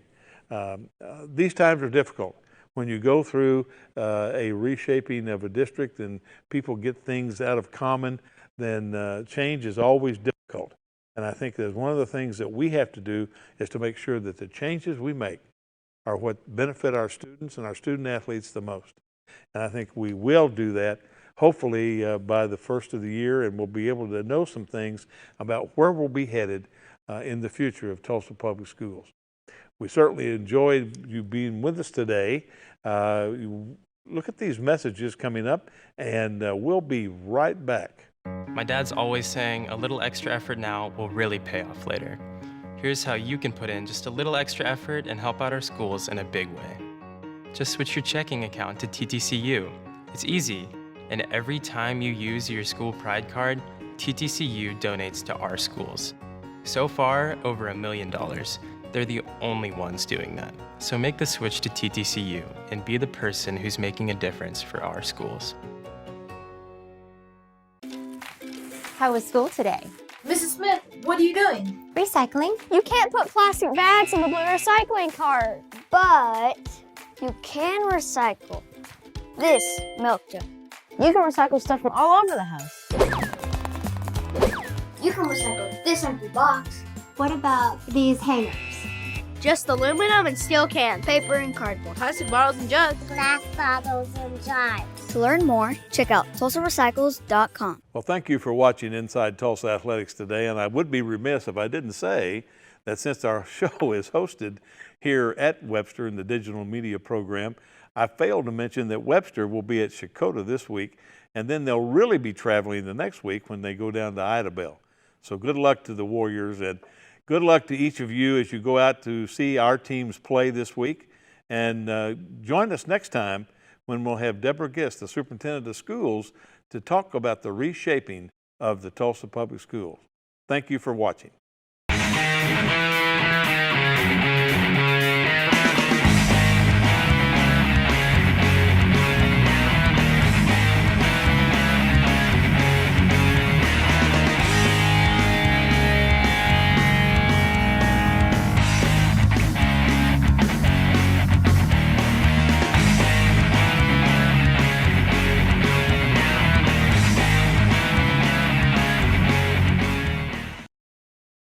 These times are difficult. When you go through a reshaping of a district and people get things out of common, then change is always difficult. And I think that one of the things that we have to do is to make sure that the changes we make are what benefit our students and our student athletes the most. And I think we will do that, hopefully by the first of the year, and we'll be able to know some things about where we'll be headed in the future of Tulsa Public Schools. We certainly enjoyed you being with us today. Look at these messages coming up, and we'll be right back. My dad's always saying a little extra effort now will really pay off later. Here's how you can put in just a little extra effort and help out our schools in a big way. Just switch your checking account to TTCU. It's easy, and every time you use your school pride card, TTCU donates to our schools. So far, over $1 million. They're the only ones doing that. So make the switch to TTCU and be the person who's making a difference for our schools. How was school today? Mrs. Smith, what are you doing? Recycling. You can't put plastic bags in the blue recycling cart, but you can recycle this milk jug. You can recycle stuff from all over the house. You can recycle this empty box. What about these hangers? Just aluminum and steel cans, paper and cardboard, plastic bottles and jugs, Glass bottles and jars. To learn more, check out TulsaRecycles.com. Well, thank you for watching Inside Tulsa Athletics today, and I would be remiss if I didn't say that since our show is hosted here at Webster in the digital media program, I failed to mention that Webster will be at Shakota this week, and then they'll really be traveling the next week when they go down to Idabel. So good luck to the Warriors, and good luck to each of you as you go out to see our teams play this week. And join us next time when we'll have Deborah Gist, the superintendent of schools, to talk about the reshaping of the Tulsa Public Schools. Thank you for watching.